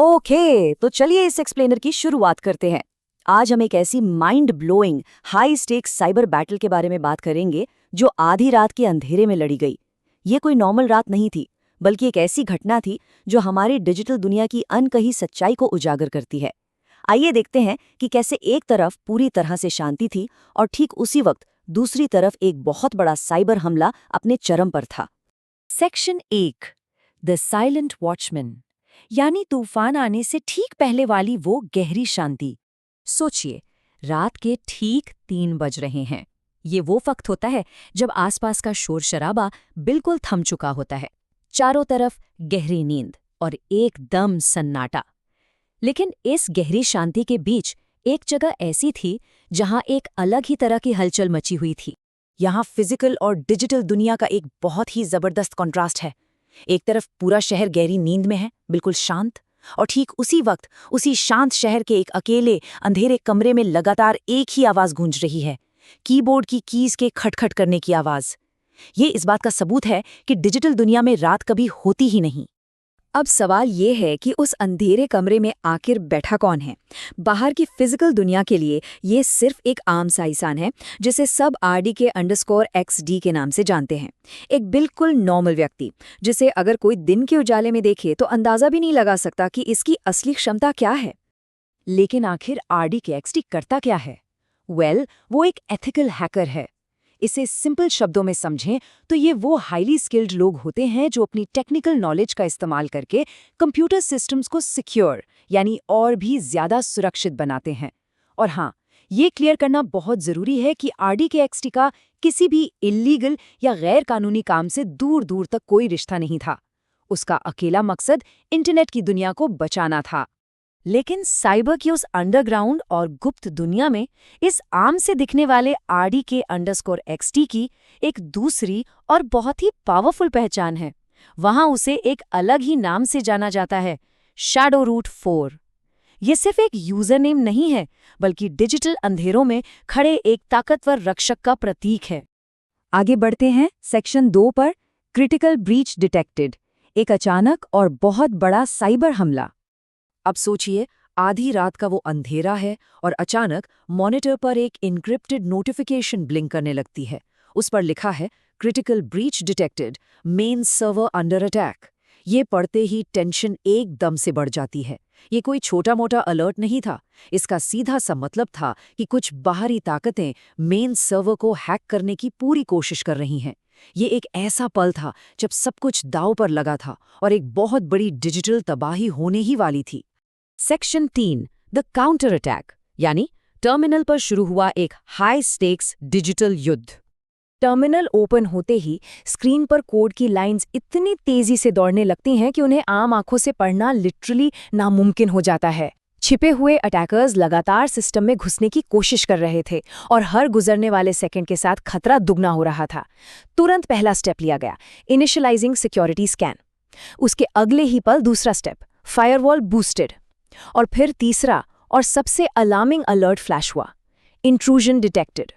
Okay, तो चलिए इस एक्सप्लेनर की शुरुआत करते हैं। आज हम एक ऐसी mind blowing high stakes cyber battle के बारे में बात करेंगे जो आधी रात के अंधेरे में लड़ी गई। ये कोई नॉर्मल रात नहीं थी, बल्कि एक ऐसी घटना थी जो हमारी डिजिटल दुनिया की अनकही सच्चाई को उजागर करती है। आइए देखते हैं कि कैसे एक तरफ पूरी तरह से शांति थी और ठीक उसी वक्त दूसरी तरफ एक बहुत बड़ा साइबर हमला अपने चरम पर था। सेक्शन 1 द साइलेंट वॉचमैन, यानी तूफान आने से ठीक पहले वाली वो गहरी शांति। सोचिए, रात के ठीक 3 बज रहे हैं। ये वो वक्त होता है जब आसपास का शोर शराबा बिल्कुल थम चुका होता है। चारों तरफ गहरी नींद और एकदम सन्नाटा। लेकिन इस गहरी शांति के बीच एक जगह ऐसी थी जहां एक अलग ही तरह की हलचल मची हुई थी। यहाँ फिजिकल और डिजिटल दुनिया का एक बहुत ही जबरदस्त कॉन्ट्रास्ट है। एक तरफ पूरा शहर गहरी नींद में है, बिल्कुल शांत, और ठीक उसी वक्त उसी शांत शहर के एक अकेले अंधेरे कमरे में लगातार एक ही आवाज गूंज रही है, कीबोर्ड की कीज के खटखट करने की आवाज। ये इस बात का सबूत है कि डिजिटल दुनिया में रात कभी होती ही नहीं। अब सवाल ये है कि उस अंधेरे कमरे में आखिर बैठा कौन है। बाहर की फिजिकल दुनिया के लिए ये सिर्फ एक आम सा इंसान है, जिसे सब RDK_XD के नाम से जानते हैं। एक बिल्कुल नॉर्मल व्यक्ति, जिसे अगर कोई दिन के उजाले में देखे तो अंदाजा भी नहीं लगा सकता कि इसकी असली क्षमता क्या है। लेकिन आखिर RDK_XD करता क्या है? वो एक एथिकल हैकर है। इसे सिंपल शब्दों में समझें तो ये वो हाईली स्किल्ड लोग होते हैं जो अपनी टेक्निकल नॉलेज का इस्तेमाल करके कंप्यूटर सिस्टम्स को सिक्योर, यानी और भी ज्यादा सुरक्षित बनाते हैं। और हाँ, ये क्लियर करना बहुत ज़रूरी है कि RDK_XD का किसी भी इल्लीगल या गैर कानूनी काम से दूर दूर तक कोई रिश्ता नहीं था। उसका अकेला मकसद इंटरनेट की दुनिया को बचाना था। लेकिन साइबर की उस अंडरग्राउंड और गुप्त दुनिया में इस आम से दिखने वाले RDK_XD की एक दूसरी और बहुत ही पावरफुल पहचान है। वहां उसे एक अलग ही नाम से जाना जाता है, Shadowroot 4। ये सिर्फ एक यूजर नेम नहीं है, बल्कि डिजिटल अंधेरों में खड़े एक ताकतवर रक्षक का प्रतीक है। आगे बढ़ते हैं सेक्शन 2 पर। क्रिटिकल ब्रीच डिटेक्टेड, एक अचानक और बहुत बड़ा साइबर हमला। अब सोचिए, आधी रात का वो अंधेरा है और अचानक मॉनिटर पर एक इनक्रिप्टेड नोटिफिकेशन ब्लिंक करने लगती है। उस पर लिखा है, critical breach detected, main server under attack. ये पढ़ते ही टेंशन एकदम से बढ़ जाती है। ये कोई छोटा मोटा अलर्ट नहीं था। इसका सीधा सा मतलब था कि कुछ बाहरी ताकतें मेन सर्वर को हैक करने की पूरी कोशिश कर रही हैं। ये एक ऐसा पल था जब सब कुछ दांव पर लगा था और एक बहुत बड़ी डिजिटल तबाही होने ही वाली थी। सेक्शन 3 द काउंटर अटैक, यानी टर्मिनल पर शुरू हुआ एक हाई स्टेक्स डिजिटल युद्ध। टर्मिनल ओपन होते ही स्क्रीन पर कोड की लाइंस इतनी तेजी से दौड़ने लगती हैं कि उन्हें आम आंखों से पढ़ना लिटरली नामुमकिन हो जाता है। छिपे हुए अटैकर्स लगातार सिस्टम में घुसने की कोशिश कर रहे थे और हर गुजरने वाले सेकंड के साथ खतरा दुगना हो रहा था। तुरंत पहला स्टेप लिया गया, इनिशियलाइजिंग सिक्योरिटी स्कैन। उसके अगले ही पल दूसरा स्टेप, फायरवॉल बूस्टेड। और फिर तीसरा और सबसे अलार्मिंग अलर्ट फ्लैश हुआ, इंट्रूजन डिटेक्टेड।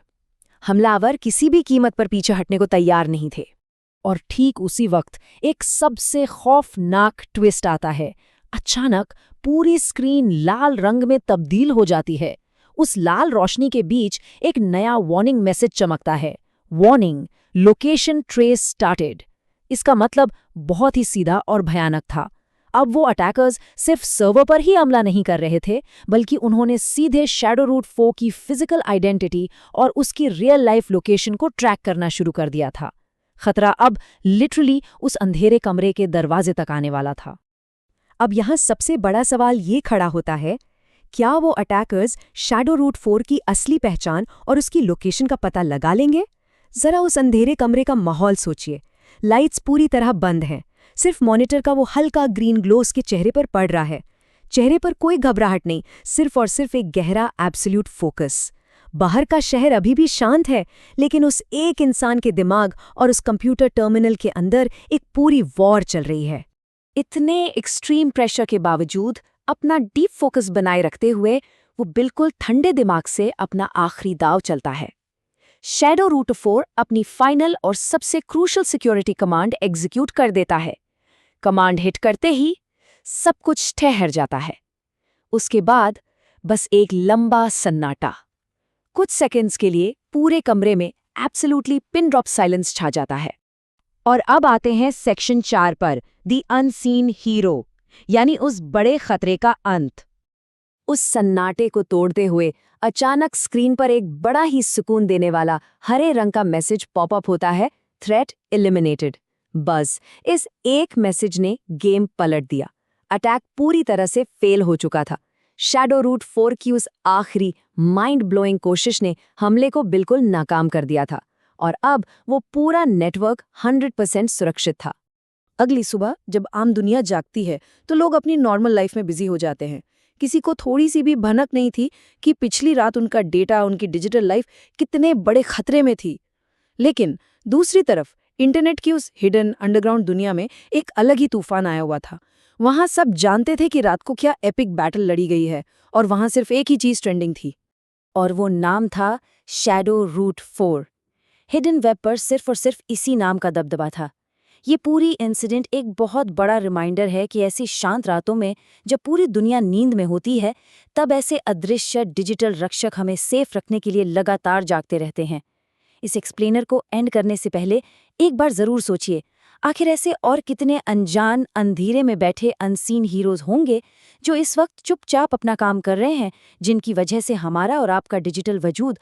हमलावर किसी भी कीमत पर पीछे हटने को तैयार नहीं थे। और ठीक उसी वक्त एक सबसे खौफनाक ट्विस्ट आता है। अचानक पूरी स्क्रीन लाल रंग में तब्दील हो जाती है। उस लाल रोशनी के बीच एक नया वार्निंग मैसेज चमकता है, वार्निंग, लोकेशन ट्रेस स्टार्टेड। इसका मतलब बहुत ही सीधा और भयानक था। अब वो अटैकर्स सिर्फ सर्वर पर ही हमला नहीं कर रहे थे, बल्कि उन्होंने सीधे Shadowroot 4 की फिजिकल आइडेंटिटी और उसकी रियल लाइफ लोकेशन को ट्रैक करना शुरू कर दिया था। खतरा अब लिटरली उस अंधेरे कमरे के दरवाजे तक आने वाला था। अब यहाँ सबसे बड़ा सवाल ये खड़ा होता है, क्या वो अटैकर्स Shadowroot 4 की असली पहचान और उसकी लोकेशन का पता लगा लेंगे? जरा उस अंधेरे कमरे का माहौल सोचिए। लाइट्स पूरी तरह बंद हैं। सिर्फ मॉनिटर का वो हल्का ग्रीन ग्लो उसके चेहरे पर पड़ रहा है। चेहरे पर कोई घबराहट नहीं, सिर्फ और सिर्फ एक गहरा एब्सोल्यूट फोकस। बाहर का शहर अभी भी शांत है, लेकिन उस एक इंसान के दिमाग और उस कंप्यूटर टर्मिनल के अंदर एक पूरी वॉर चल रही है। इतने एक्सट्रीम प्रेशर के बावजूद अपना डीप फोकस बनाए रखते हुए वो बिल्कुल ठंडे दिमाग से अपना आखिरी दाव चलता है। Shadowroot 4 अपनी फाइनल और सबसे क्रूशल सिक्योरिटी कमांड एग्जीक्यूट कर देता है। कमांड हिट करते ही सब कुछ ठहर जाता है। उसके बाद बस एक लंबा सन्नाटा। कुछ सेकंड्स के लिए पूरे कमरे में एब्सोल्युटली पिन ड्रॉप साइलेंस छा जाता है। और अब आते हैं सेक्शन 4 पर, द अनसीन हीरो, यानी उस बड़े खतरे का अंत। उस सन्नाटे को तोड़ते हुए अचानक स्क्रीन पर एक बड़ा ही सुकून देने वाला हरे रंग का मैसेज पॉपअप होता है, थ्रेट एलिमिनेटेड। बस इस एक मैसेज ने गेम पलट दिया। अटैक पूरी तरह से फेल हो चुका था। शैडोरूट 4 की उस आखिरी माइंड ब्लोइंग कोशिश ने हमले को बिल्कुल नाकाम कर दिया था और अब वो पूरा नेटवर्क 100% सुरक्षित था। अगली सुबह जब आम दुनिया जागती है तो लोग अपनी नॉर्मल लाइफ में बिजी हो जाते हैं। किसी को थोड़ी सी भी भनक नहीं थी कि पिछली रात उनका डेटा, उनकी डिजिटल लाइफ कितने बड़े खतरे में थी। लेकिन दूसरी तरफ इंटरनेट की उस हिडन अंडरग्राउंड दुनिया में एक अलग ही तूफान आया हुआ था। वहां सब जानते थे कि रात को क्या एपिक बैटल लड़ी गई है और वहां सिर्फ एक ही चीज ट्रेंडिंग थी, और वो नाम था शैडोरूट 4। हिडन वेब पर सिर्फ और सिर्फ इसी नाम का दबदबा था। ये पूरी इंसिडेंट एक बहुत बड़ा रिमाइंडर है कि ऐसी शांत रातों में जब पूरी दुनिया नींद में होती है, तब ऐसे अदृश्य डिजिटल रक्षक हमें सेफ रखने के लिए लगातार जागते रहते हैं। इस एक्सप्लेनर को एंड करने से पहले एक बार जरूर सोचिए, आखिर ऐसे और कितने अनजान अंधेरे में बैठे अनसीन हीरोज होंगे जो इस वक्त चुपचाप अपना काम कर रहे हैं, जिनकी वजह से हमारा और आपका डिजिटल वजूद